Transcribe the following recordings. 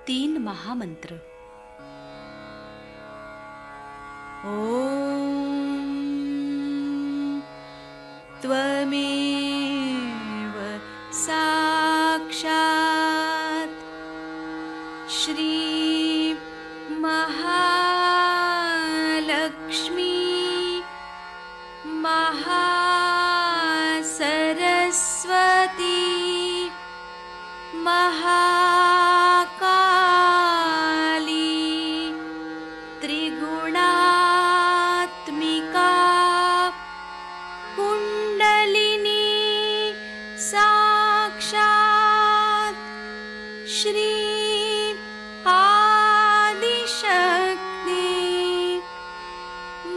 तीन महामंत्र। ओम त्वमेव साक्षात् श्री महालक्ष्मी महासरस्वती महाकाली त्रिगुणात्मिका कुंडलिनी साक्षात् श्री आदिशक्ति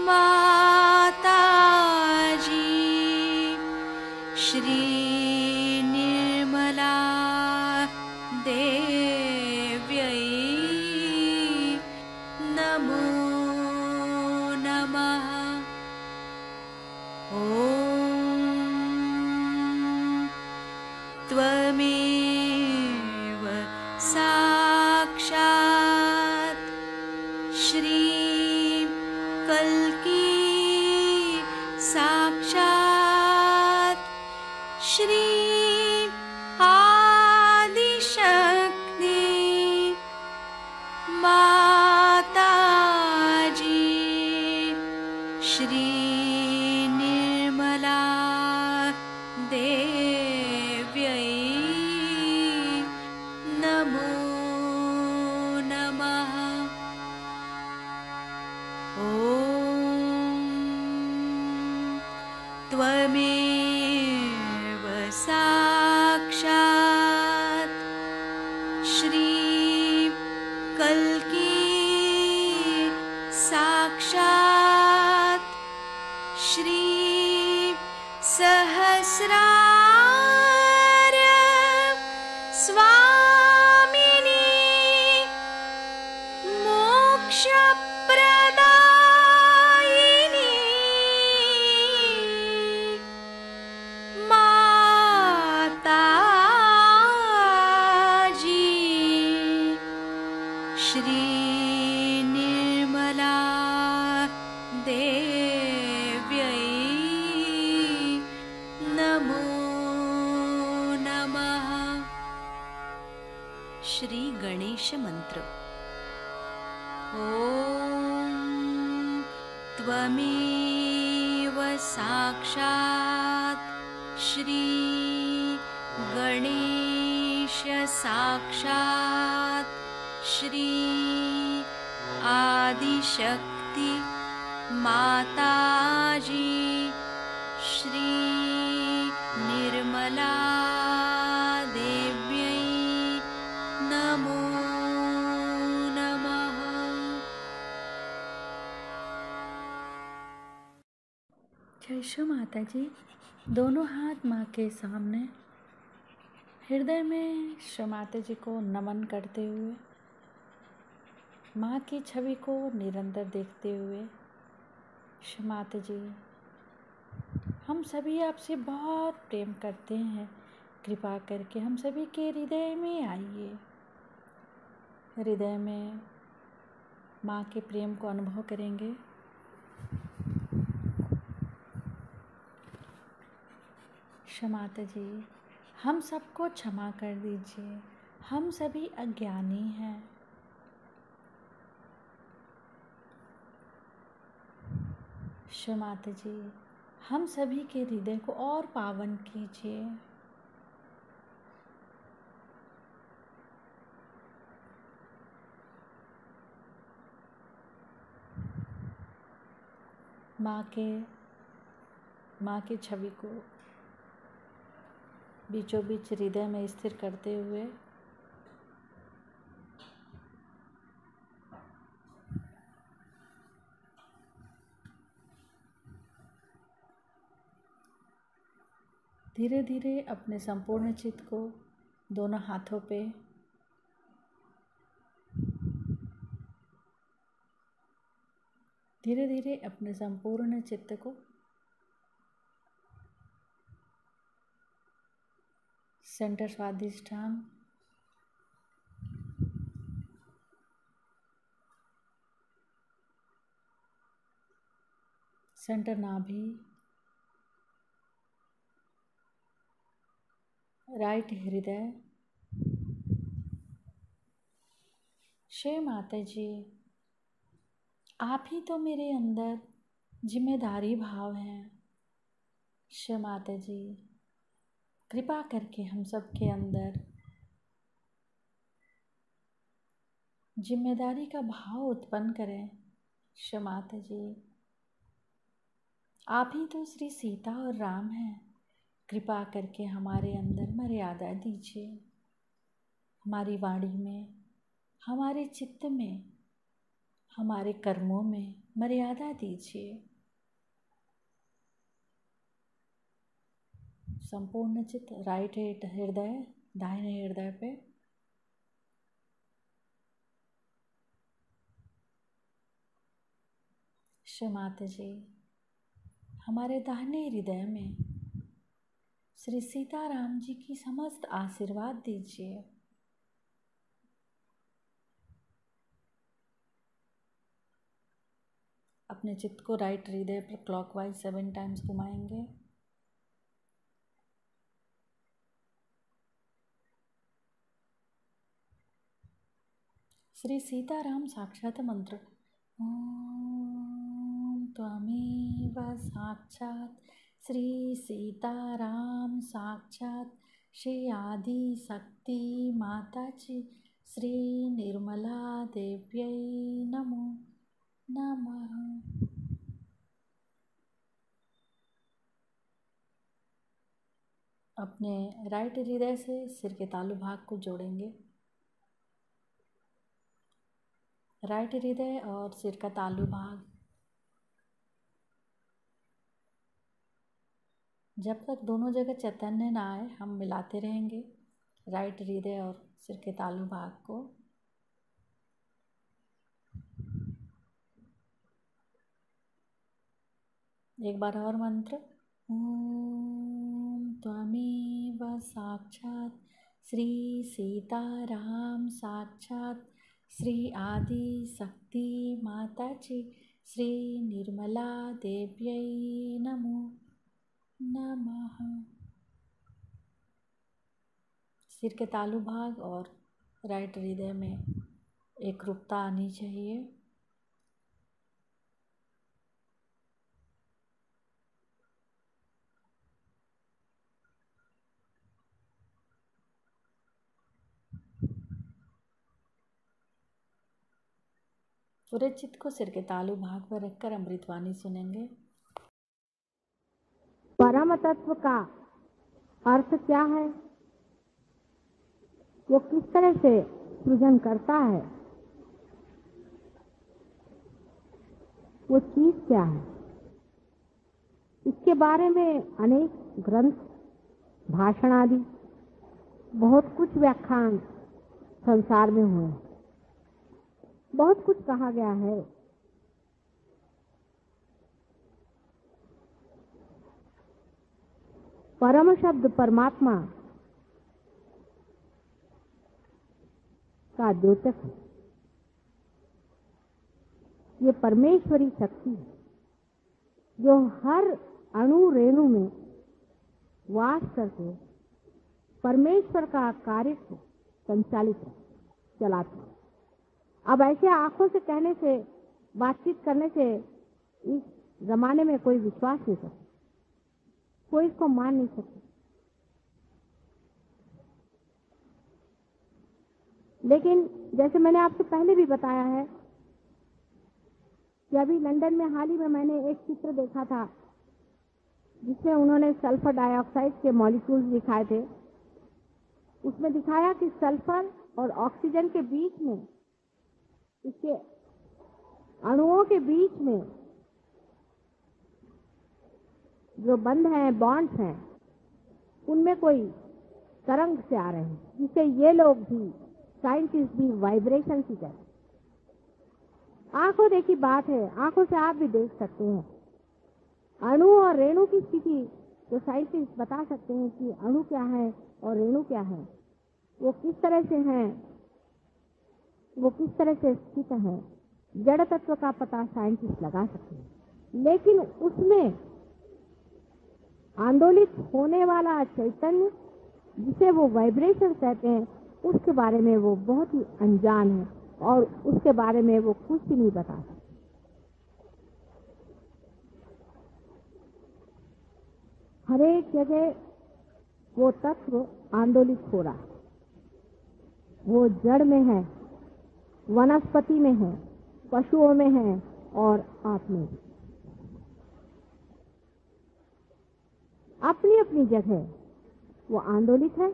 माताजी श्री निर्मला देव्यै नमो नमः। ॐ त्वमेव साक्षात् श्री कल्की साक्षात् श्री आदिशक्ति माताजी श्री निर्मला देव्यै नमो नमः। ॐ त्वमेव साक्षात् श्री कल्की साक्षात् श्री सहस्रार स्वामिनी मोक्षप्रदायिनी माताजी श्री निर्मला देव्यै नमो नमः। श्री गणेश मंत्र। ओम त्वमेव साक्षात् श्री गणेश साक्षात् श्री आदिशक्ति माताजी श्री निर्मला देव्यै नमो नमः। जय श्री माता जी। दोनों हाथ माँ के सामने हृदय में श्री माता जी को नमन करते हुए, माँ की छवि को निरंतर देखते हुए, श्री माता जी हम सभी आपसे बहुत प्रेम करते हैं, कृपा करके हम सभी के हृदय में आइए। हृदय में माँ के प्रेम को अनुभव करेंगे। श्री माता जी हम सबको क्षमा कर दीजिए, हम सभी अज्ञानी हैं। श्री माता जी हम सभी के हृदय को और पावन कीजिए। माँ की छवि को बीचों बीच हृदय में स्थिर करते हुए धीरे धीरे अपने संपूर्ण चित्त को दोनों हाथों पे धीरे धीरे अपने संपूर्ण चित्त को सेंटर स्वादिष्ठान सेंटर नाभि, राइट हृदय। शे माता जी, आप ही तो मेरे अंदर जिम्मेदारी भाव है। शे माता जी, कृपा करके हम सब के अंदर जिम्मेदारी का भाव उत्पन्न करें। शे माता जी, आप ही तो श्री सीता और राम हैं। कृपा करके हमारे अंदर मर्यादा दीजिए, हमारी वाणी में, हमारे चित्त में, हमारे कर्मों में मर्यादा दीजिए। संपूर्ण चित्त राइट हृदय, दाहिने हृदय पे। शे माता जी, हमारे दाहिने हृदय में श्री सीताराम जी की समस्त आशीर्वाद दीजिए। अपने चित्त को राइट हृदय पर क्लॉकवाइज 7 टाइम्स घुमाएंगे। श्री सीताराम साक्षात मंत्र। ओम त्वमेव साक्षात श्री सीताराम साक्षात श्री आदि शक्ति माता जी श्री निर्मला देव्यै नमो नमः। अपने राइट हृदय से सिर के तालु भाग को जोड़ेंगे। राइट हृदय और सिर का तालु भाग, जब तक दोनों जगह चैतन्य ना आए हम मिलाते रहेंगे राइट हृदय और सिर के तालु भाग को। एक बार और मंत्र। ओम त्वमेव साक्षात श्री सीताराम साक्षात श्री आदि शक्ति माता जी श्री निर्मला देव्यै नमो नमः। सिर के तालु भाग और राइट हृदय में एक रूपता आनी चाहिए। पूरे चित्त को सिर के तालु भाग पर रखकर अमृतवाणी सुनेंगे। परम तत्व का अर्थ क्या है? वो किस तरह से सृजन करता है? वो चीज क्या है? इसके बारे में अनेक ग्रंथ, भाषण आदि बहुत कुछ व्याख्यान संसार में हुए, बहुत कुछ कहा गया है। परम शब्द परमात्मा का द्योतक है। ये परमेश्वरी शक्ति है जो हर अणु रेणु में वास करके परमेश्वर का कार्य को संचालित है, चलाती है। अब ऐसे आंखों से कहने से, बातचीत करने से इस जमाने में कोई विश्वास नहीं करता, कोई इसको मान नहीं सकता। लेकिन जैसे मैंने आपसे पहले भी बताया है कि अभी लंदन में हाल ही में मैंने एक चित्र देखा था जिसमें उन्होंने सल्फर डाइऑक्साइड के मॉलिक्यूल्स दिखाए थे। उसमें दिखाया कि सल्फर और ऑक्सीजन के बीच में, इसके अणुओं के बीच में जो बंध हैं, बॉन्ड्स हैं, उनमें कोई तरंग से आ रहे हैं, जिससे ये लोग भी, साइंटिस्ट भी, वाइब्रेशन की तरह। आंखों देखी बात है, आंखों से आप भी देख सकते हैं। अणु और रेणु की स्थिति जो साइंटिस्ट बता सकते हैं कि अणु क्या है और रेणु क्या है, वो किस तरह से हैं, वो किस तरह से स्थित है, जड़ तत्व का पता साइंटिस्ट लगा सकते हैं। लेकिन उसमें आंदोलित होने वाला चैतन्य, जिसे वो वाइब्रेशन कहते हैं, उसके बारे में वो बहुत ही अनजान है और उसके बारे में वो कुछ भी नहीं बता सकते। हर एक जगह वो तत्व आंदोलित हो रहा है। वो जड़ में है, वनस्पति में है, पशुओं में है और आप में। अपनी अपनी जगह वो आंदोलित है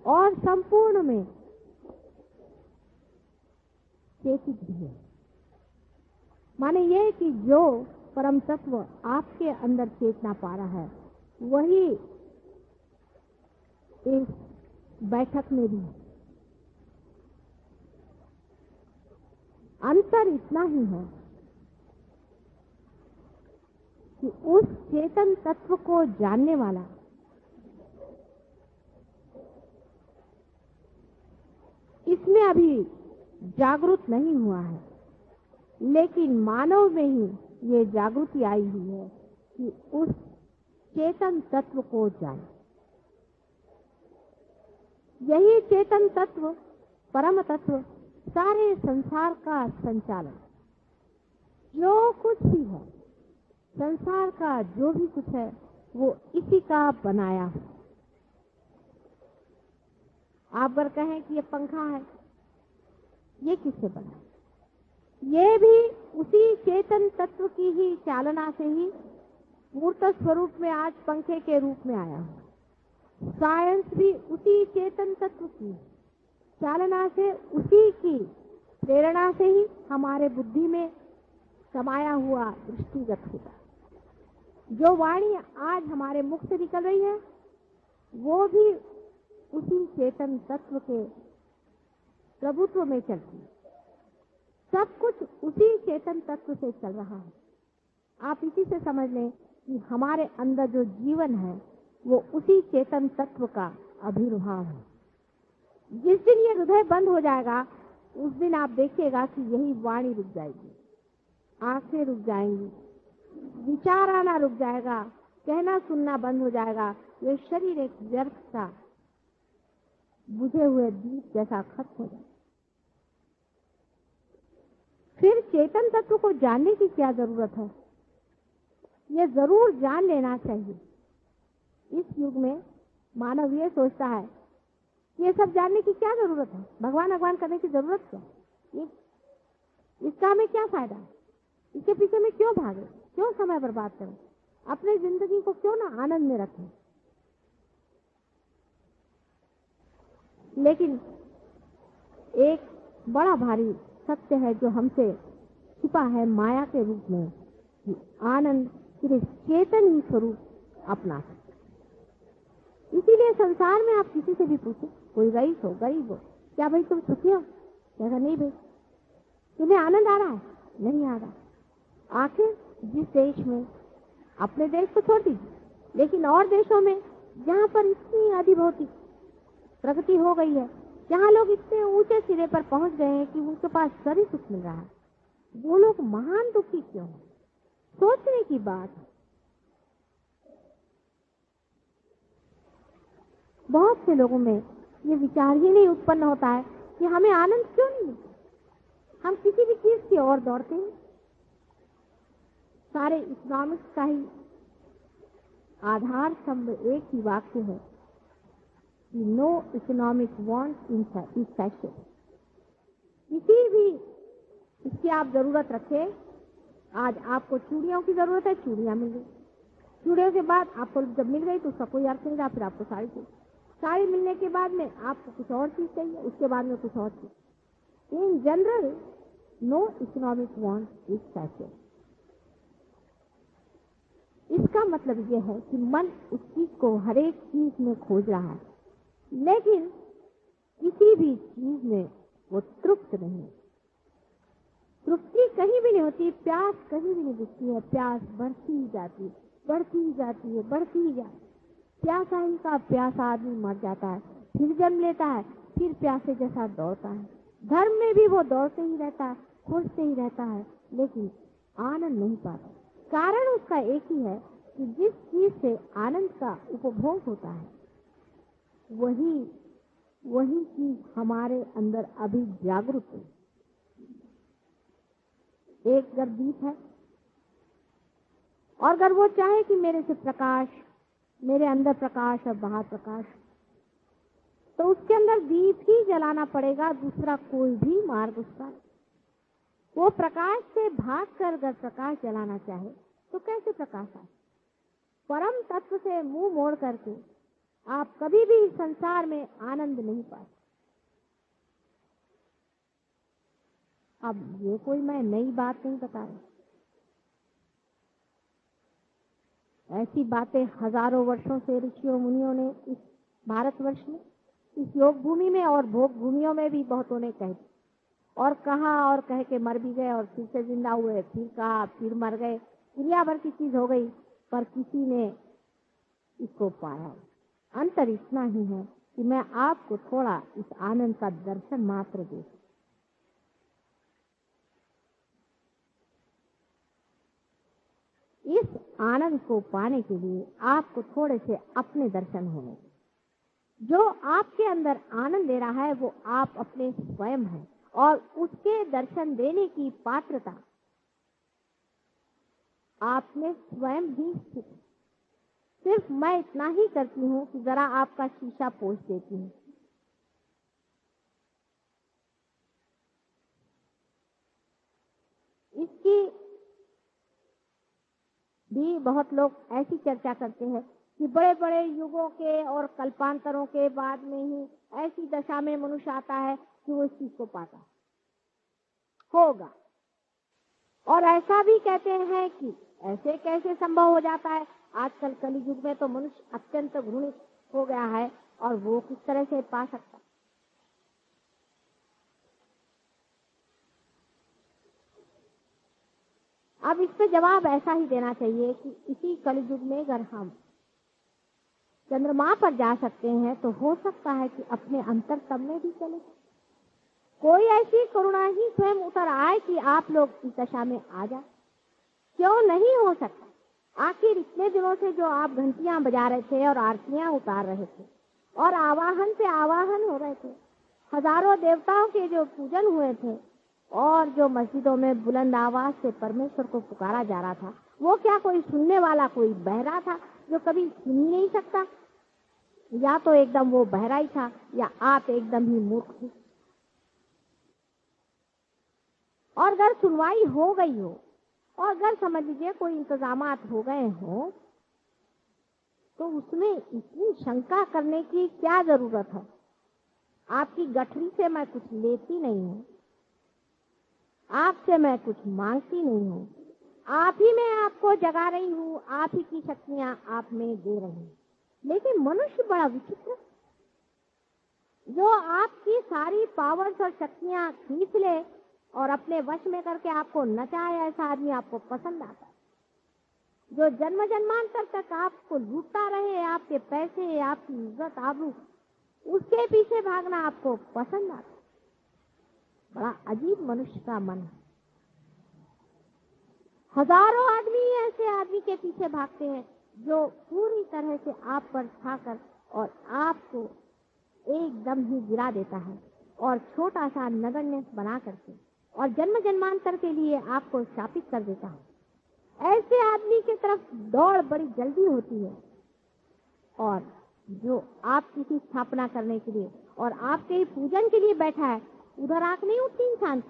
और संपूर्ण में चेतित भी है। माने ये कि जो परम तत्व आपके अंदर चेतना पा रहा है, वही इस बैठक में भी है। अंतर इतना ही है कि उस चेतन तत्व को जानने वाला इसमें अभी जागरूक नहीं हुआ है, लेकिन मानव में ही ये जागृति आई हुई है कि उस चेतन तत्व को जाने। यही चेतन तत्व, परम तत्व, सारे संसार का संचालन, जो कुछ भी है संसार का, जो भी कुछ है, वो इसी का बनाया है। आप अगर कहें कि ये पंखा है, ये किससे बना? ये भी उसी चेतन तत्व की ही चालना से ही मूर्त स्वरूप में आज पंखे के रूप में आया है। साइंस भी उसी चेतन तत्व की चालना से, उसी की प्रेरणा से ही हमारे बुद्धि में समाया हुआ दृष्टिगत होता। जो वाणी आज हमारे मुख से निकल रही है, वो भी उसी चेतन तत्व के प्रभुत्व में चलती है। सब कुछ उसी चेतन तत्व से चल रहा है। आप इसी से समझ लें कि हमारे अंदर जो जीवन है, वो उसी चेतन तत्व का आविर्भाव है। जिस दिन ये हृदय बंद हो जाएगा, उस दिन आप देखिएगा कि यही वाणी रुक जाएगी, आंखें रुक जाएंगी, विचार आना रुक जाएगा, कहना सुनना बंद हो जाएगा। ये शरीर एक व्यर्थ सा बुझे हुए दीप जैसा खत्म हो जाएगा। फिर चेतन तत्व को जानने की क्या जरूरत है? ये जरूर जान लेना चाहिए। इस युग में मानव ये सोचता है, ये सब जानने की क्या जरूरत है, भगवान भगवान करने की जरूरत क्या, इसका हमें क्या फायदा है, इसके पीछे में क्यों भागे, क्यों समय बर्बाद करें, अपने जिंदगी को क्यों ना आनंद में रखें। लेकिन एक बड़ा भारी सत्य है जो हमसे छिपा है माया के रूप में, कि आनंद सिर्फ चेतन ही स्वरूप अपना सकते। इसीलिए संसार में आप किसी से भी पूछो, कोई रईस हो, गरीब हो, क्या भाई तुम सुखी हो? कहेगा नहीं भाई। तुम्हें आनंद आ रहा है? नहीं आ रहा। आखिर जिस देश में, अपने देश को छोड़ दीजिए, लेकिन और देशों में जहाँ पर इतनी अधिभौतिक प्रगति हो गई है, जहाँ लोग इतने ऊंचे सिरे पर पहुंच गए हैं कि उनके पास सारी सुख मिल रहा है, वो लोग महान दुखी क्यों है? सोचने की बात है। बहुत से लोगों में ये विचार ही नहीं उत्पन्न होता है कि हमें आनंद क्यों नहीं मिलता। हम किसी भी चीज की ओर दौड़ते हैं। सारे इकोनॉमिक्स का ही आधार स्तंभ एक ही वाक्य है कि no economic want in fashion. किसी भी इसकी आप जरूरत रखें। आज आपको चूड़ियों की जरूरत है, चूड़ियां मिल गई। चूड़ियों के बाद आपको जब मिल गई तो उसका कोई अर्थ नहीं रहा, फिर आपको साड़ी चाहिए। साड़ी मिलने के बाद में आपको कुछ और चीज चाहिए, उसके बाद में कुछ और चीज। In general no economic want is fashion. इसका मतलब यह है कि मन उस चीज को हर एक चीज में खोज रहा है, लेकिन किसी भी चीज में वो तृप्त नहीं है। तृप्ति कहीं भी नहीं होती, प्यास कहीं भी नहीं दिखती है। प्यास बढ़ती ही जाती है, बढ़ती ही जाती है, बढ़ती ही जाती है। प्यासा ही का प्यासा आदमी मर जाता है, फिर जन्म लेता है, फिर प्यासे जैसा दौड़ता है। धर्म में भी वो दौड़ते ही रहता है, खोजते ही रहता है, लेकिन आनंद नहीं पाता। कारण उसका एक ही है कि जिस चीज से आनंद का उपभोग होता है वही चीज हमारे अंदर अभी जागरूक है। एक अगर दीप है और अगर वो चाहे कि मेरे से प्रकाश, मेरे अंदर प्रकाश और बाहर प्रकाश, तो उसके अंदर दीप ही जलाना पड़ेगा, दूसरा कोई भी मार्ग उसका। वो प्रकाश से भागकर अगर प्रकाश जलाना चाहे तो कैसे प्रकाश आए? परम तत्व से मुंह मोड़ करके आप कभी भी संसार में आनंद नहीं पाए। अब ये कोई मैं नई बात नहीं बता रही, ऐसी बातें हजारों वर्षों से ऋषियों मुनियों ने इस भारतवर्ष में, इस योग भूमि में और भोग भूमियों में भी बहुतों ने कही और कहा और कह के मर भी गए और फिर से जिंदा हुए, फिर कहा, फिर मर गए, दुनिया भर की चीज हो गई, पर किसी ने इसको पाया। अंतर इतना ही है कि मैं आपको थोड़ा इस आनंद का दर्शन मात्र दे। इस आनंद को पाने के लिए आपको थोड़े से अपने दर्शन होने। जो आपके अंदर आनंद दे रहा है वो आप अपने स्वयं हैं और उसके दर्शन देने की पात्रता आपने स्वयं ही सीखी। सिर्फ मैं इतना ही करती हूँ कि जरा आपका शीशा पोंछ देती हूँ। इसकी भी बहुत लोग ऐसी चर्चा करते हैं कि बड़े बड़े युगों के और कल्पांतरों के बाद में ही ऐसी दशा में मनुष्य आता है कि वो इस चीज को पाता होगा। और ऐसा भी कहते हैं कि ऐसे कैसे संभव हो जाता है। आजकल कलयुग में तो मनुष्य अत्यंत घृणित हो गया है और वो किस तरह से पा सकता। अब इस पे जवाब ऐसा ही देना चाहिए कि इसी कलयुग में अगर हम चंद्रमा पर जा सकते हैं तो हो सकता है कि अपने अंतर तब में भी चले। कोई ऐसी करुणा ही स्वयं उतर आए कि आप लोग इस दशा में आ जाए। क्यों नहीं हो सकता? आखिर इतने दिनों से जो आप घंटियां बजा रहे थे और आरतियां उतार रहे थे और आवाहन पे आवाहन हो रहे थे, हजारों देवताओं के जो पूजन हुए थे और जो मस्जिदों में बुलंद आवाज से परमेश्वर को पुकारा जा रहा था, वो क्या कोई सुनने वाला कोई बहरा था जो कभी सुन ही नहीं सकता? या तो एकदम वो बहरा ही था या आप एकदम ही मूर्ख थे। और अगर सुनवाई हो गई हो और अगर समझ लीजिए कोई इंतजामात हो गए हो तो उसमें इतनी शंका करने की क्या जरूरत है? आपकी गठरी से मैं कुछ लेती नहीं हूँ, आपसे मैं कुछ मांगती नहीं हूँ, आप ही मैं आपको जगा रही हूँ, आप ही की शक्तियां आप में दे रही हूँ। लेकिन मनुष्य बड़ा विचित्र, जो आपकी सारी पावर्स और शक्तियां खींच ले और अपने वश में करके आपको नचाए, ऐसा आदमी आपको पसंद आता है। जो जन्म जन्मांतर तक आपको लूटता रहे, आपके पैसे, आपकी इज्जत, आबरू, उसके पीछे भागना आपको पसंद आता है। बड़ा अजीब मनुष्य का मन है। हजारों आदमी ऐसे आदमी के पीछे भागते हैं जो पूरी तरह से आप पर छाकर और आपको एकदम ही गिरा देता है और छोटा सा नगण्य बना करके और जन्म जन्मांतर के लिए आपको शापित कर देता है। ऐसे आदमी की तरफ दौड़ बड़ी जल्दी होती है और जो आपकी की स्थापना करने के लिए और आपके ही पूजन के लिए बैठा है, उधर आंख नहीं उठती इंसान।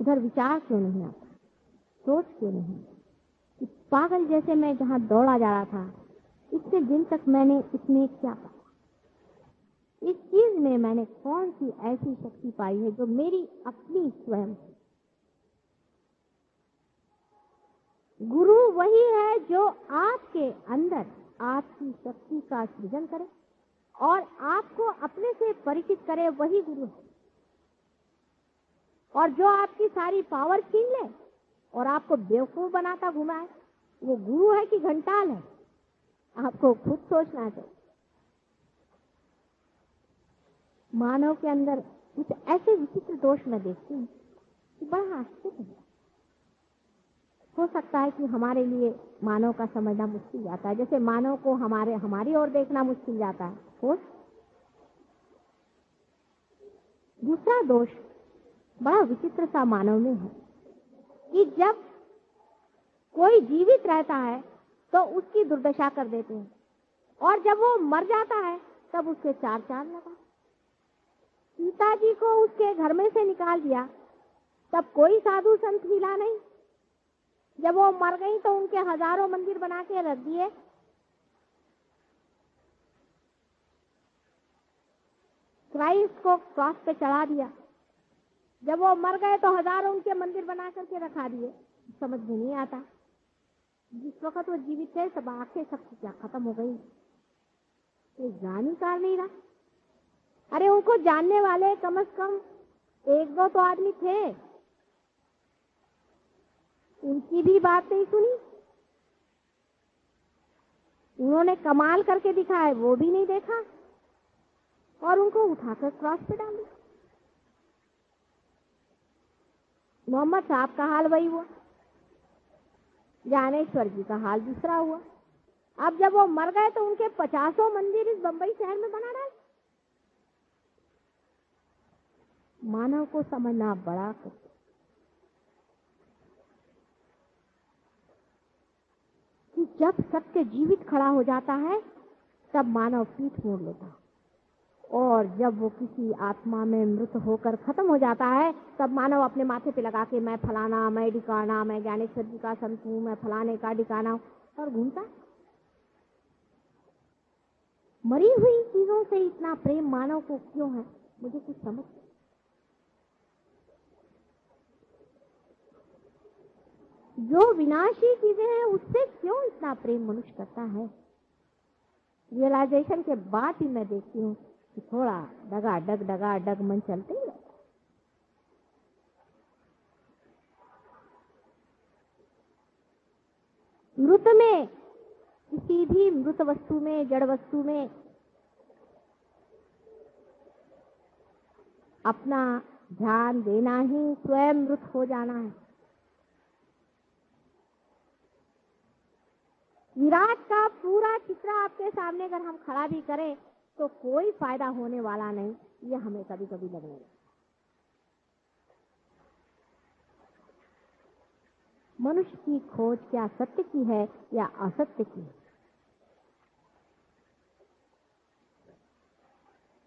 उधर विचार क्यों नहीं आता, सोच क्यों नहीं? कि पागल जैसे मैं जहां दौड़ा जा रहा था, इतने दिन तक मैंने इसमें क्या पाया? इस चीज में मैंने कौन सी ऐसी शक्ति पाई है जो मेरी अपनी स्वयं? गुरु वही है जो आपके अंदर आपकी शक्ति का सृजन करे और आपको अपने से परिचित करे, वही गुरु है। और जो आपकी सारी पावर छीन ले और आपको बेवकूफ बनाता घुमाए, वो गुरु है कि घंटाल है? आपको खुद सोचना चाहिए। मानव के अंदर कुछ ऐसे विचित्र दोष मैं देखती हूँ कि बड़ा आश्चर्य है। हो सकता है कि हमारे लिए मानव का समझना मुश्किल जाता है, जैसे मानव को हमारी ओर देखना मुश्किल जाता है। हो दूसरा दोष बड़ा विचित्र सा मानव में है कि जब कोई जीवित रहता है तो उसकी दुर्दशा कर देते हैं, और जब वो मर जाता है तब उसके चार चांद लगा। सीता जी को उसके घर में से निकाल दिया, तब कोई साधु संत हिला नहीं। जब वो मर गई तो उनके हजारों मंदिर बना के रख दिए। क्राइस्ट को क्रॉस पे चढ़ा दिया। जब वो मर गए तो हजारों उनके मंदिर बना करके रखा दिए। समझ में नहीं आता, जिस वक्त वो जीवित थे तब आंखें सबकी क्या खत्म हो गई, ये जानकार नहीं रहा। अरे उनको जानने वाले कम से कम एक दो तो आदमी थे, उनकी भी बात नहीं सुनी। उन्होंने कमाल करके दिखाया, वो भी नहीं देखा, और उनको उठाकर क्रॉस पे डाल दिया। मोहम्मद साहब का हाल वही हुआ, ज्ञानेश्वर जी का हाल दूसरा हुआ। अब जब वो मर गए तो उनके 50 मंदिर इस बंबई शहर में बना डाले। मानव को समझना बड़ा कठिन। कि जब सत्य जीवित खड़ा हो जाता है तब मानव पीठ मोड़ लेता है, और जब वो किसी आत्मा में मृत होकर खत्म हो जाता है तब मानव अपने माथे पे लगा के मैं फलाना, मैं डिकाना, मैं ज्ञानेश्वर जी का संत हूं, मैं फलाने का डिकाना हूं, और घूमता। मरी हुई चीजों से इतना प्रेम मानव को क्यों है, मुझे कुछ समझ। जो विनाशी चीजें हैं उससे क्यों इतना प्रेम मनुष्य करता है। रियलाइजेशन के बाद ही मैं देखती हूँ कि थोड़ा डगा डग मन चलते ही रहता। मृत में, किसी भी मृत वस्तु में, जड़ वस्तु में अपना ध्यान देना ही स्वयं मृत हो जाना है। विराट का पूरा चित्र आपके सामने अगर हम खड़ा भी करें तो कोई फायदा होने वाला नहीं, ये हमें कभी कभी लगने लगता। मनुष्य की खोज क्या सत्य की है या असत्य की है।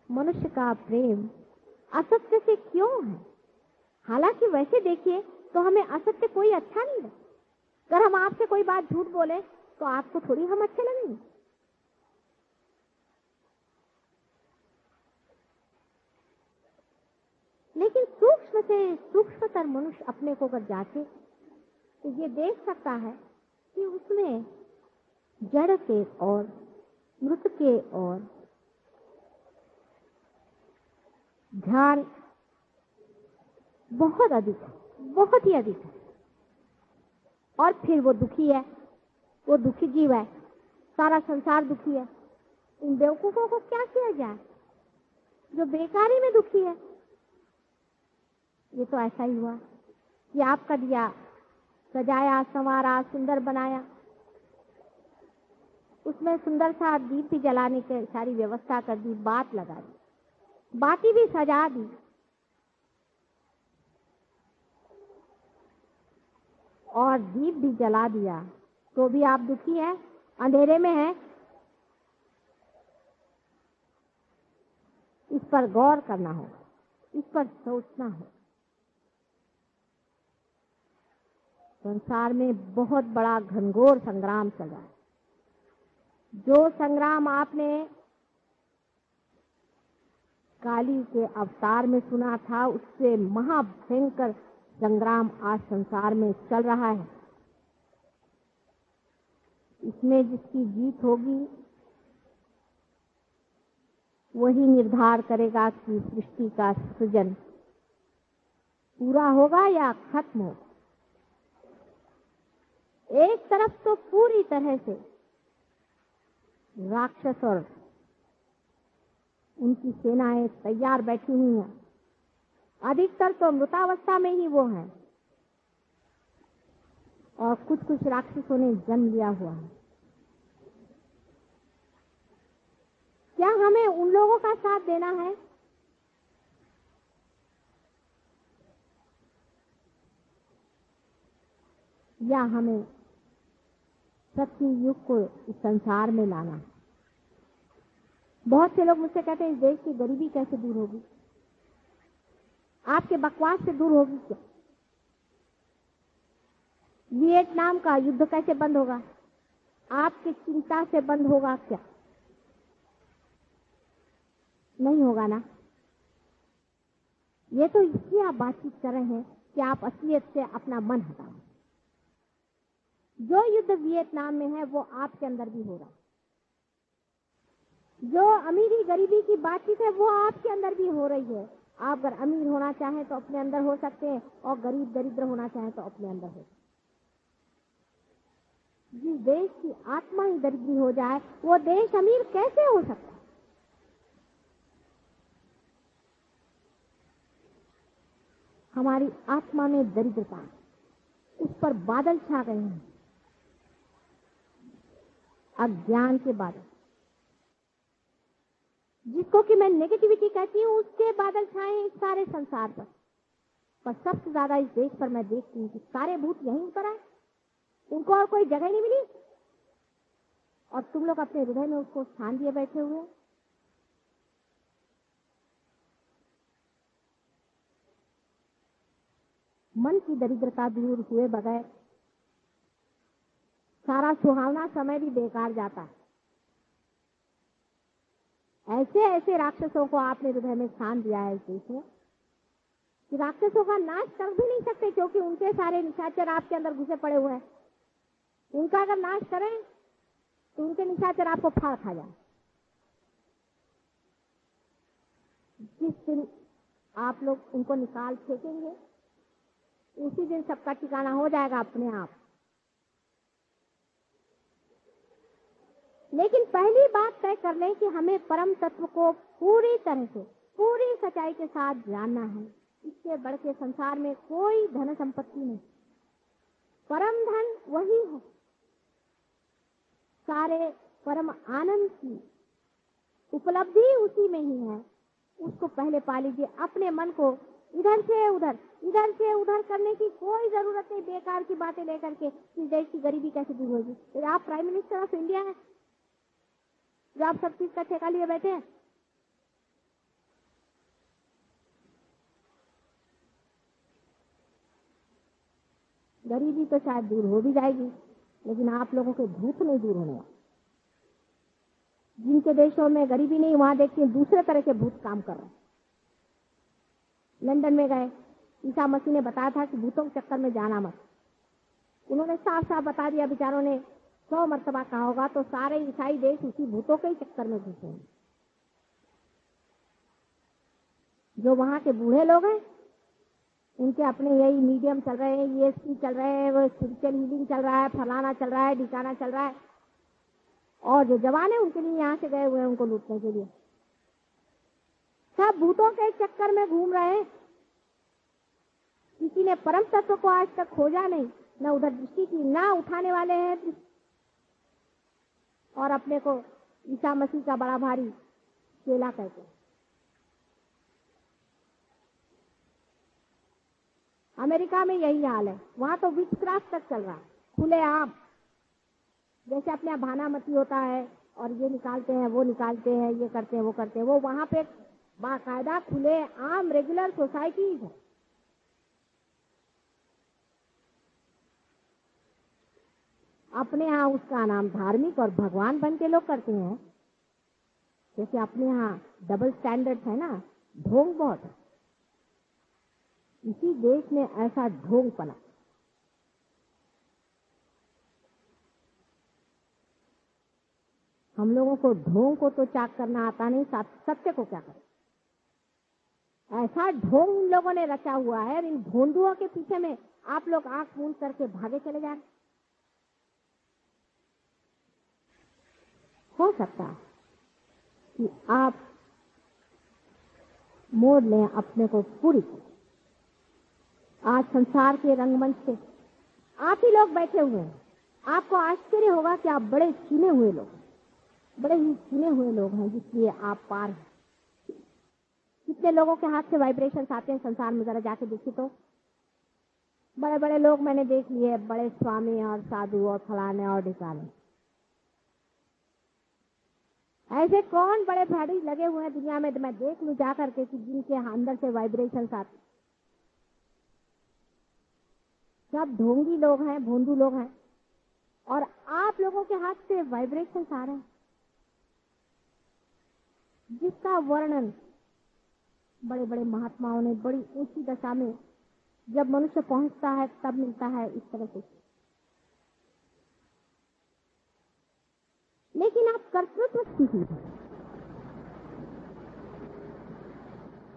मनुष्य का प्रेम असत्य से क्यों है। हालांकि वैसे देखिए तो हमें असत्य कोई अच्छा नहीं लगता। अगर हम आपसे कोई बात झूठ बोले तो आपको थोड़ी हम अच्छे लगेंगे। लेकिन सूक्ष्म से सूक्ष्मतर मनुष्य अपने को अगर जांचे तो ये देख सकता है कि उसमें जड़ के और मृत के और ध्यान बहुत अधिक है, बहुत ही अधिक है। और फिर वो दुखी है, वो दुखी जीव है, सारा संसार दुखी है। इन बेवकूफों को क्या किया जाए जो बेकारी में दुखी है। ये तो ऐसा ही हुआ कि आपका दिया सजाया, संवारा, सुंदर बनाया, उसमें सुंदर सा दीप भी जलाने की सारी व्यवस्था कर दी, बात लगा दी, बाती भी सजा दी, और दीप भी जला दिया, तो भी आप दुखी हैं, अंधेरे में हैं। इस पर गौर करना होगा, इस पर सोचना होगा। संसार में बहुत बड़ा घनघोर संग्राम चल रहा है। जो संग्राम आपने काली के अवतार में सुना था, उससे महाभयंकर संग्राम आज संसार में चल रहा है। इसमें जिसकी जीत होगी वही निर्धार करेगा कि सृष्टि का सृजन पूरा होगा या खत्म होगा। एक तरफ तो पूरी तरह से राक्षस और उनकी सेनाएं तैयार बैठी हुई हैं अधिकतर तो मृतावस्था में ही वो हैं, और कुछ कुछ राक्षसों ने जन्म लिया हुआ है। क्या हमें उन लोगों का साथ देना है? या हमें सत्य युग को इस संसार में लाना? बहुत से लोग मुझसे कहते हैं इस देश की गरीबी कैसे दूर होगी? आपके बकवास से दूर होगी क्या? वियतनाम का युद्ध कैसे बंद होगा? आपकी चिंता से बंद होगा क्या? नहीं होगा ना। ये तो इसलिए आप बातचीत कर रहे हैं कि आप असलियत से अपना मन हटाओ। जो युद्ध वियतनाम में है वो आपके अंदर भी हो रहा है। जो अमीरी गरीबी की बातचीत है वो आपके अंदर भी हो रही है। आप अगर अमीर होना चाहें तो अपने अंदर हो सकते हैं, और गरीब दरिद्र होना चाहें तो अपने अंदर हो। जिस देश की आत्मा ही दरिद्री हो जाए वो देश अमीर कैसे हो सकता है? हमारी आत्मा में दरिद्रता, उस पर बादल छा गए हैं, अज्ञान के बादल, जिसको कि मैं नेगेटिविटी कहती हूँ, उसके बादल छाए हैं इस सारे संसार पर सबसे ज्यादा इस देश पर मैं देखती हूँ कि सारे भूत यहीं पर आए, उनको और कोई जगह नहीं मिली, और तुम लोग अपने हृदय में उसको स्थान दिए बैठे हुए। मन की दरिद्रता दूर हुए बगैर सारा सुहावना समय भी बेकार जाता है। ऐसे ऐसे राक्षसों को आपने हृदय में स्थान दिया है इस देश में कि राक्षसों का नाश कर भी नहीं सकते, क्योंकि उनके सारे निशाचर आपके अंदर घुसे पड़े हुए हैं। उनका अगर नाश करें तो उनके निशाचर आपको फाड़ खा जाए। जिस दिन आप लोग उनको निकाल फेंकेंगे उसी दिन सबका ठिकाना हो जाएगा अपने आप। लेकिन पहली बात तय कर लें कि हमें परम तत्व को पूरी तरह से, पूरी सच्चाई के साथ जानना है। इससे बढ़ के संसार में कोई धन संपत्ति नहीं। परम धन वही है। सारे परम आनंद की उपलब्धि उसी में ही है। उसको पहले पा लीजिए। अपने मन को इधर से उधर करने की कोई जरूरत नहीं। बेकार की बातें लेकर के इस देश की गरीबी कैसे दूर होगी? तो आप प्राइम मिनिस्टर ऑफ इंडिया हैं, जो आप सब चीज का ठेका लिए बैठे हैं। गरीबी तो शायद दूर हो भी जाएगी, लेकिन आप लोगों के भूत नहीं दूर होने वाले। जिनके देशों में गरीबी नहीं, वहां देखिए दूसरे तरह के भूत काम कर रहे हैं। लंदन में गए, ईसा मसीह ने बताया था कि भूतों के चक्कर में जाना मत। उन्होंने साफ साफ बता दिया। बेचारों ने 100 मरतबा कहा होगा, तो सारे ईसाई देश उसी भूतों के ही चक्कर में घुसे हैं। जो वहां के बूढ़े लोग हैं, उनके अपने यही मीडियम चल रहे हैं, ESP चल रहे हैं, वो स्पिरिचुअल हीलिंग चल रहा है, फलाना चल रहा है, ढिकाना चल रहा है। और जो जवान है उनके लिए यहाँ से गए हुए हैं उनको लूटने के लिए। सब भूतों के चक्कर में घूम रहे हैं। किसी ने परम तत्व को आज तक खोजा नहीं, न उधर दृष्टि की, ना उठाने वाले हैं, और अपने को ईसा मसीह का बड़ा भारी चेला कहते हैं। अमेरिका में यही हाल है। वहां तो विचक्राफ्ट तक चल रहा है खुलेआम। जैसे अपने यहाँ भानामती होता है और ये निकालते हैं, वो निकालते हैं, ये करते हैं, वो करते हैं, वो वहां पे बाकायदा खुले आम रेगुलर सोसाइटीज है। अपने यहाँ उसका नाम धार्मिक और भगवान बन के लोग करते हैं। जैसे अपने यहाँ डबल स्टैंडर्ड है ना, ढोंग बहुत है। इसी देश में ऐसा ढोंग पला। हम लोगों को ढोंग को तो चाक करना आता नहीं, सत्य को क्या करें? ऐसा ढोंग इन लोगों ने रचा हुआ है। इन भोंदुओं के पीछे में आप लोग आंख मूंद करके भागे चले जा रहे। हो सकता है कि आप मोड़ लें अपने को पूरी तरह। आज संसार के रंगमंच पे आप ही लोग बैठे हुए हैं। आपको आश्चर्य होगा कि आप बड़े चुने हुए लोग, बड़े ही चुने हुए लोग हैं जिसलिए आप पार हैं। कितने लोगों के हाथ से वाइब्रेशंस आते हैं संसार में, जरा जाके देखिए तो। बड़े बड़े लोग मैंने देख लिए, बड़े स्वामी और साधु और फलाने और ढिकाने। ऐसे कौन बड़े भाड़ी लगे हुए हैं दुनिया में, मैं देख लूं जा करके कि जिनके अंदर से वाइब्रेशंस आते। सब ढोंगी लोग हैं, भोंदू लोग हैं, और आप लोगों के हाथ से वाइब्रेशंस आ रहे हैं जिसका वर्णन बड़े बड़े महात्माओं ने बड़ी ऊंची दशा में जब मनुष्य पहुंचता है तब मिलता है इस तरह से। लेकिन आप कर्तृत्व सीख लीजिए,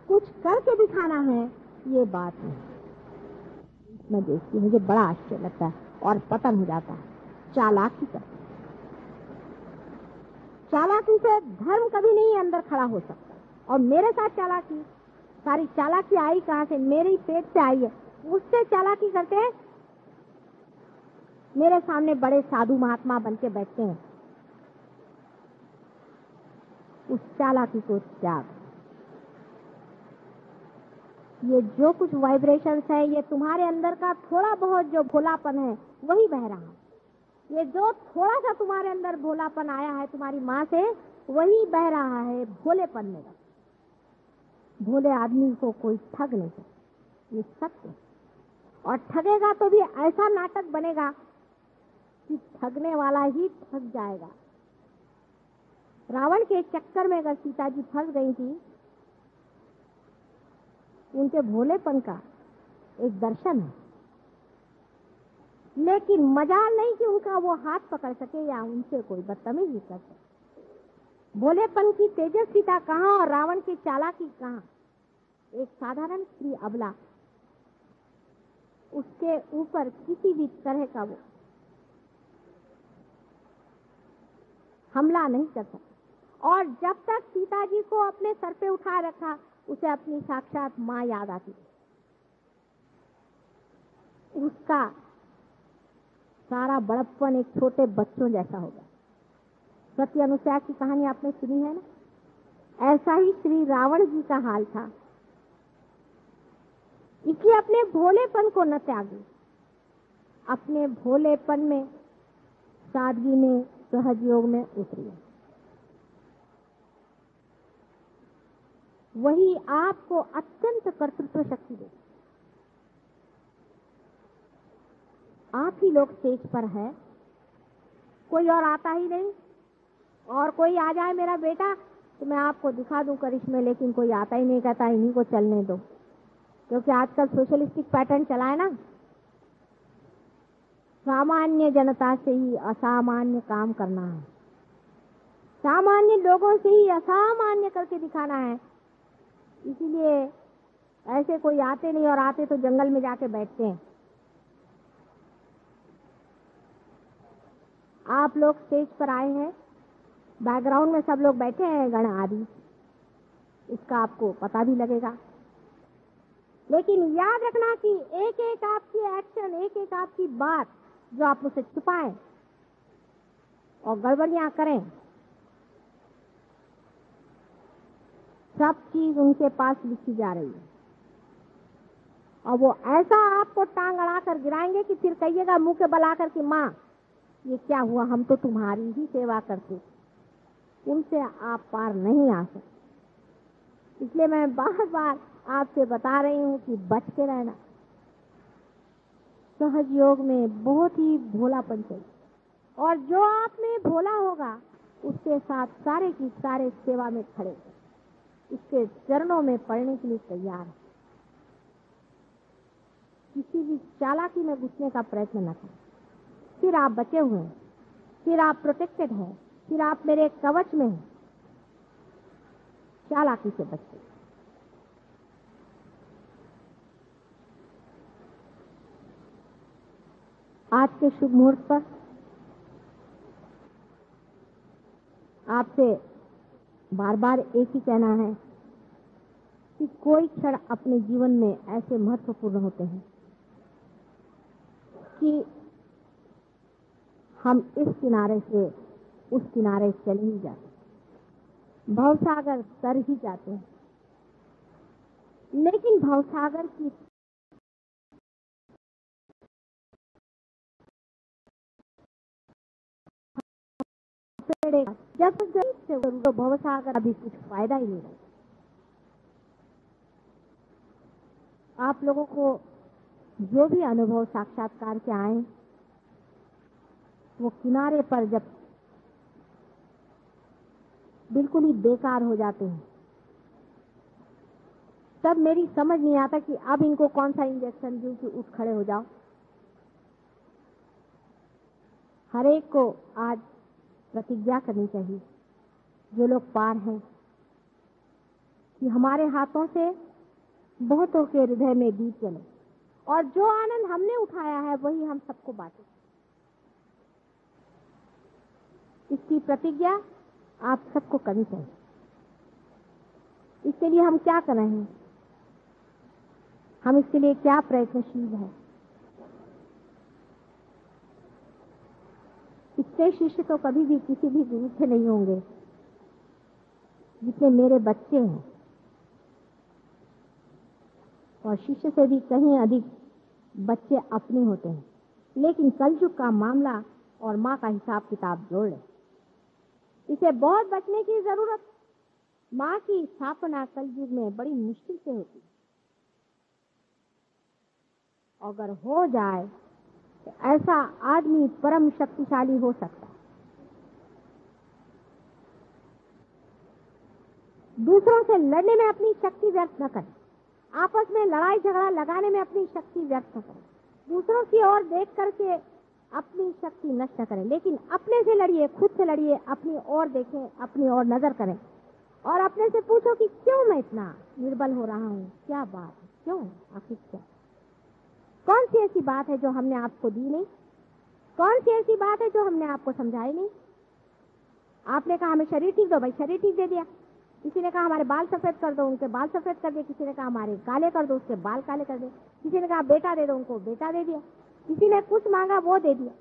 कुछ करके दिखाना है, ये बात है। मैं देखती हूँ, मुझे बड़ा आश्चर्य लगता है और पतन हो जाता है। चालाकी कर, चालाकी से धर्म कभी नहीं अंदर खड़ा हो सकता। और मेरे साथ चालाकी, सारी चालाकी आई कहां से? मेरे ही पेट से आई है। उससे चालाकी करते हैं, मेरे सामने बड़े साधु महात्मा बन के बैठते हैं। उस चालाकी को त्याग। ये जो कुछ वाइब्रेशंस है, ये तुम्हारे अंदर का थोड़ा बहुत जो भोलापन है वही बह रहा है। ये जो थोड़ा सा तुम्हारे अंदर भोलापन आया है तुम्हारी माँ से, वही बह रहा है भोलेपन में। भोले आदमी को कोई ठग नहीं सकता, ये सत्य। और ठगेगा तो भी ऐसा नाटक बनेगा कि ठगने वाला ही ठग जाएगा। रावण के चक्कर में अगर सीता जी फंस गई थी, उनके भोलेपन का एक दर्शन है। लेकिन मजाल नहीं कि उनका वो हाथ पकड़ सके या उनसे कोई बदतमीजी कर सके। भोलेपन की तेजस्विता कहाँ और रावण की चालाकी कहाँ? एक साधारण स्त्री अबला, उसके ऊपर किसी भी तरह का वो हमला नहीं कर सकता। और जब तक सीता जी को अपने सर पे उठा रखा, उसे अपनी साक्षात माँ याद आती। उसका सारा बड़प्पन एक छोटे बच्चों जैसा हो गया। सत्य अनुसया की कहानी आपने सुनी है ना? ऐसा ही श्री रावण जी का हाल था। इसलिए अपने भोलेपन को न त्यागे, अपने भोलेपन में, सादगी में, सहज योग में उतरिए। वही आपको अत्यंत कर्तृत्व शक्ति दे। आप ही लोग स्टेज पर है, कोई और आता ही नहीं। और कोई आ जाए मेरा बेटा तो मैं आपको दिखा दूं करिश्मे, लेकिन कोई आता ही नहीं, कहता इन्हीं को चलने दो। क्योंकि आजकल सोशलिस्टिक पैटर्न चला है ना, सामान्य जनता से ही असामान्य काम करना है, सामान्य लोगों से ही असामान्य करके दिखाना है। इसीलिए ऐसे कोई आते नहीं, और आते तो जंगल में जाके बैठते हैं। आप लोग स्टेज पर आए हैं, बैकग्राउंड में सब लोग बैठे हैं गण आदि, इसका आपको पता भी लगेगा। लेकिन याद रखना कि एक एक आपकी एक्शन, एक एक आपकी बात जो आप मुझसे छुपाएं और गड़बड़ियां करें, सब चीज उनके पास लिखी जा रही है। और वो ऐसा आपको टांग अड़ा कर गिराएंगे कि फिर कहिएगा मुंह के बल आकर कि माँ ये क्या हुआ, हम तो तुम्हारी ही सेवा करते। उनसे आप पार नहीं आ सकते। इसलिए मैं बार बार आपसे बता रही हूँ कि बच के रहना। सहज योग में बहुत ही भोलापन चाहिए, और जो आप में भोला होगा उसके साथ सारे की सारे सेवा में खड़े, उसके चरणों में पड़ने के लिए तैयार है। किसी भी चालाकी में घुसने का प्रयत्न न करें। फिर आप बचे हुए हैं, फिर आप प्रोटेक्टेड हैं, फिर आप मेरे कवच में हैं। चालाकी से बचते। आज के शुभ मुहूर्त पर आपसे बार बार एक ही कहना है कि कोई क्षण अपने जीवन में ऐसे महत्वपूर्ण होते हैं कि हम इस किनारे से उस किनारे चल ही जाते, भवसागर तर ही जाते हैं। लेकिन भवसागर की जब तो भवसागर अभी कुछ फायदा ही नहीं है। आप लोगों को जो भी अनुभव साक्षात्कार के आए, वो किनारे पर जब बिल्कुल ही बेकार हो जाते हैं, तब मेरी समझ नहीं आता कि अब इनको कौन सा इंजेक्शन दूं कि उठ खड़े हो जाओ। हर एक को आज प्रतिज्ञा करनी चाहिए, जो लोग पार हैं, कि हमारे हाथों से बहुतों के हृदय में दीप जले और जो आनंद हमने उठाया है वही हम सबको बांटे। इसकी प्रतिज्ञा आप सबको करनी चाहिए। इसके लिए हम क्या कर रहे हैं, हम इसके लिए क्या प्रयत्नशील हैं। इतने शिष्य तो कभी भी किसी भी गुरु से नहीं होंगे जितने मेरे बच्चे हैं, और शिष्य से भी कहीं अधिक बच्चे अपने होते हैं। लेकिन कलयुग का मामला और माँ का हिसाब किताब जोड़ ले, इसे बहुत बचने की जरूरत। माँ की स्थापना कलयुग में बड़ी मुश्किल से होती है, अगर हो जाए तो ऐसा आदमी परम शक्तिशाली हो सकता है। दूसरों से लड़ने में अपनी शक्ति व्यर्थ न करें, आपस में लड़ाई झगड़ा लगाने में अपनी शक्ति व्यर्थ न करें, दूसरों की ओर देख करके अपनी शक्ति नष्ट न करें, लेकिन अपने से लड़िए, खुद से लड़िए, अपनी ओर देखें, अपनी ओर नजर करें और अपने से पूछो कि क्यों मैं इतना निर्बल हो रहा हूँ, क्या बात है, क्यों, आखिर क्या, कौन सी ऐसी बात है जो हमने आपको दी नहीं, कौन सी ऐसी बात है जो हमने आपको समझाई नहीं। आपने कहा हमें शरीर ठीक दो, भाई शरीर ठीक दे दिया। किसी ने कहा हमारे बाल सफेद कर दो, उनके बाल सफेद कर दिए। किसी ने कहा हमारे काले कर दो, उसके बाल काले कर दिए। किसी ने कहा बेटा दे दो, उनको बेटा दे दिया। किसी ने कुछ मांगा, वो दे दिया।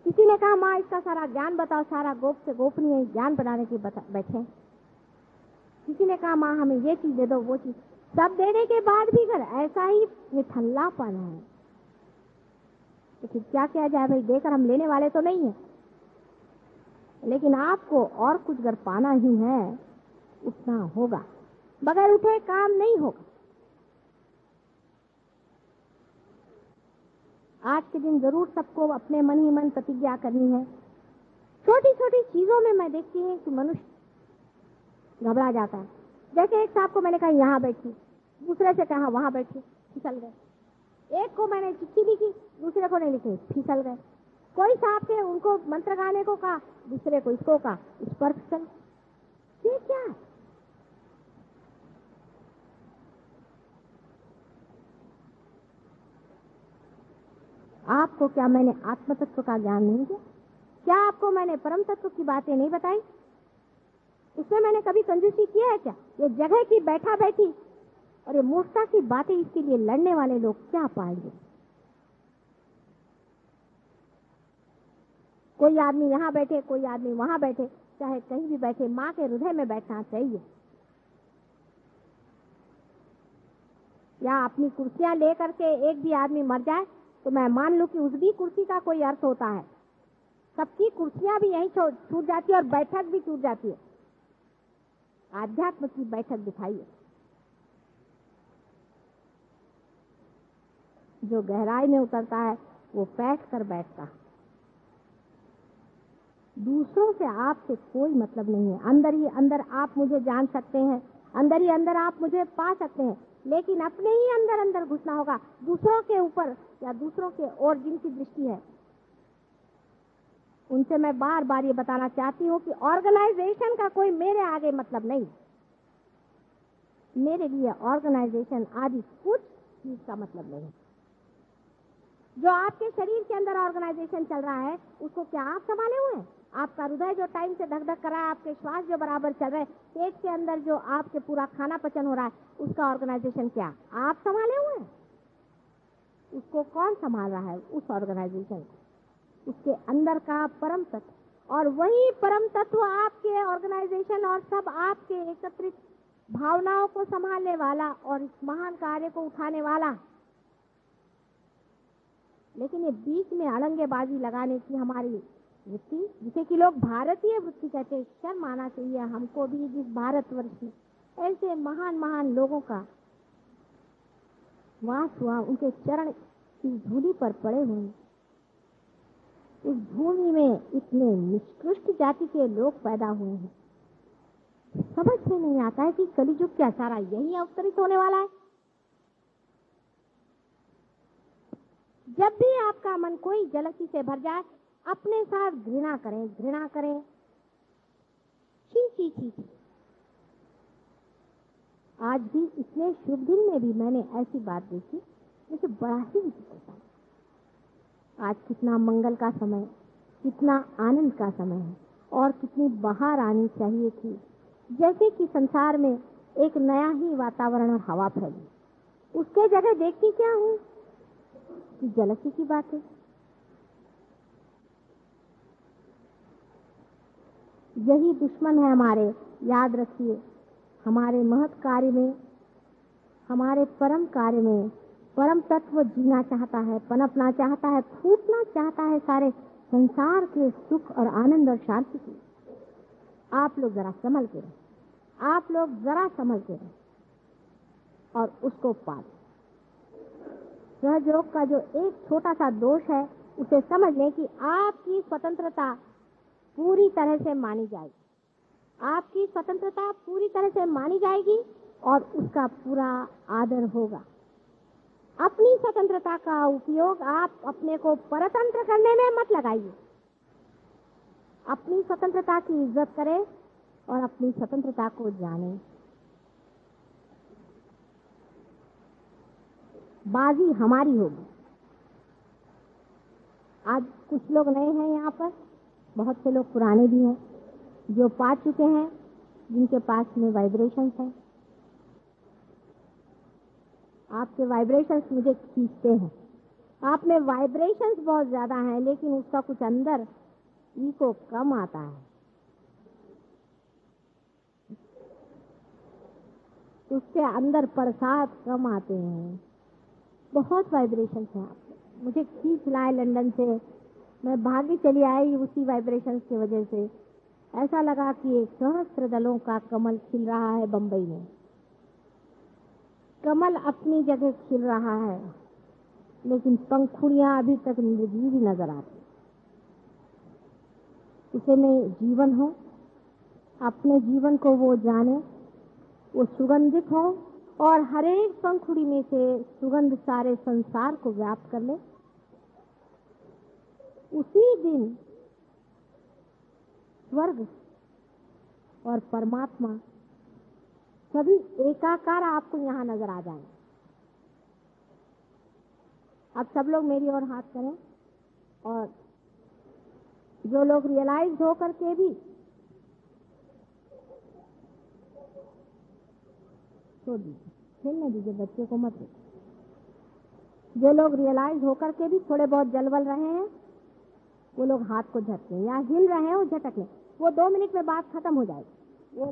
किसी ने कहा माँ इसका सारा ज्ञान बताओ, सारा गोप से गोपनीय ज्ञान बनाने की बैठे। किसी ने कहा माँ हमें ये चीज दे दो, वो चीज। सब देने के बाद भी अगर ऐसा ही निठल्लापन है तो फिर क्या किया जाए भाई, देकर हम लेने वाले तो नहीं है, लेकिन आपको और कुछ अगर पाना ही है उठना होगा, बगैर उठे काम नहीं होगा। आज के दिन जरूर सबको अपने मन ही मन प्रतिज्ञा करनी है। छोटी छोटी चीजों में मैं देखती हूँ कि मनुष्य घबरा जाता है। जैसे एक साहब को मैंने कहा यहाँ बैठी, दूसरे से कहा वहां बैठी, फिसल गए। एक को मैंने चिट्ठी लिखी, दूसरे को नहीं लिखी, फिसल गए। कोई साहब थे, उनको मंत्र गाने को कहा, दूसरे को इसको कहा, इस पर फिसल। ये क्या है? आपको क्या मैंने आत्म तत्व का ज्ञान नहीं दिया? क्या आपको मैंने परम तत्व की बातें नहीं बताई? इसमें मैंने कभी कंजूसी किया है क्या? ये जगह की बैठा बैठी और ये मूर्खता की बातें, इसके लिए लड़ने वाले लोग क्या पाएंगे? कोई आदमी यहाँ बैठे, कोई आदमी वहां बैठे, चाहे कहीं भी बैठे, माँ के हृदय में बैठना चाहिए। या अपनी कुर्सियां लेकर के एक भी आदमी मर जाए तो मैं मान लूं कि उस भी कुर्सी का कोई अर्थ होता है। सबकी कुर्सियां भी यहीं छूट जाती है और बैठक भी छूट जाती है। आध्यात्म की बैठक दिखाइए, जो गहराई में उतरता है वो बैठ कर बैठता है। दूसरों से आपसे कोई मतलब नहीं है। अंदर ही अंदर आप मुझे जान सकते हैं, अंदर ही अंदर आप मुझे पा सकते हैं, लेकिन अपने ही अंदर अंदर घुसना होगा। दूसरों के ऊपर या दूसरों के ओर जिनकी दृष्टि है, उनसे मैं बार बार ये बताना चाहती हूँ कि ऑर्गेनाइजेशन का कोई मेरे आगे मतलब नहीं। मेरे लिए ऑर्गेनाइजेशन आदि कुछ चीज का मतलब नहीं। जो आपके शरीर के अंदर ऑर्गेनाइजेशन चल रहा है, उसको क्या आप संभाले हुए हैं? आपका हृदय जो टाइम से धक धक कर रहा है, आपके श्वास जो बराबर चल रहे हैं, पेट के अंदर जो आपके पूरा खाना पचन हो रहा है, उसका ऑर्गेनाइजेशन क्या आप संभाले हुए हैं? उसको कौन संभाल रहा है? उस ऑर्गेनाइजेशन को, उसके अंदर का परम तत्व। और वही परम तत्व आपके ऑर्गेनाइजेशन और सब आपके एकत्रित भावनाओं को संभालने वाला और इस महान कार्य को उठाने वाला। लेकिन ये बीच में अड़ंगेबाजी लगाने की हमारी वृत्ति, जिसे कि लोग भारतीय वृत्ति कहते हैं, शर्म आना चाहिए हमको भी, जिस भारतवर्ष में ऐसे महान महान लोगों का वास हुआ, उनके चरण इस धूलि पर पड़े हुए, उस भूमि में इतने निष्कृष्ट जाति के लोग पैदा हुए हैं। समझ में नहीं आता है कि कलियुग क्या सारा यही अवतरित होने वाला है। जब भी आपका मन कोई जलसी से भर जाए, अपने साथ घृणा करें, घृणा करें, छी छी छी छी। आज भी इतने शुभ दिन में भी मैंने ऐसी बात देखी, मुझे बड़ा ही विचित्र लगा। आज कितना मंगल का समय, कितना आनंद का समय है और कितनी बहार आनी चाहिए थी, जैसे कि संसार में एक नया ही वातावरण और हवा फैली। उसके जगह देखती क्या हूँ कि जलसी की बात है। यही दुश्मन है हमारे, याद रखिए। हमारे महत् कार्य में, हमारे परम कार्य में परम तत्व जीना चाहता है, पनपना चाहता है, फूटना चाहता है सारे संसार के सुख और आनंद और शांति की। आप लोग जरा संभल के रहे, आप लोग जरा संभल के रहे और उसको पालें। सहयोग का जो एक छोटा सा दोष है, उसे समझ लें कि आपकी स्वतंत्रता पूरी तरह से मानी जाएगी, आपकी स्वतंत्रता पूरी तरह से मानी जाएगी और उसका पूरा आदर होगा। अपनी स्वतंत्रता का उपयोग आप अपने को परतंत्र करने में मत लगाइए। अपनी स्वतंत्रता की इज्जत करें और अपनी स्वतंत्रता को जानें। बाजी हमारी होगी। आज कुछ लोग नए हैं यहाँ पर, बहुत से लोग पुराने भी हैं, जो पा चुके हैं, जिनके पास में वाइब्रेशंस हैं। आपके वाइब्रेशंस मुझे खींचते हैं। आप में वाइब्रेशंस बहुत ज्यादा हैं, लेकिन उसका कुछ अंदर ईको कम आता है। उसके अंदर प्रसाद कम आते हैं। बहुत वाइब्रेशंस हैं आप में। मुझे खींच लाए लंदन से, मैं भागी चली आई उसी वाइब्रेशंस की वजह से। ऐसा लगा कि एक सहस्त्र दलों का कमल खिल रहा है बंबई में। कमल अपनी जगह खिल रहा है, लेकिन पंखुड़ियां अभी तक निर्जीव नजर आती। उसे में जीवन हो, अपने जीवन को वो जाने, वो सुगंधित हो और हर एक पंखुड़ी में से सुगंध सारे संसार को व्याप्त कर ले। उसी दिन स्वर्ग और परमात्मा सभी एकाकार आपको यहाँ नजर आ जाए। अब सब लोग मेरी ओर हाथ करें और जो लोग रियलाइज हो करके भी छोड़ दीजिए, खेलने दीजिए, बच्चे को मत रोकिए। जो लोग रियलाइज होकर के भी थोड़े बहुत जलवल रहे हैं, वो लोग हाथ को झटकें या हिल रहे हैं वो झटक लें। वो 2 मिनट में बात खत्म हो जाएगी। वो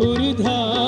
उर्धा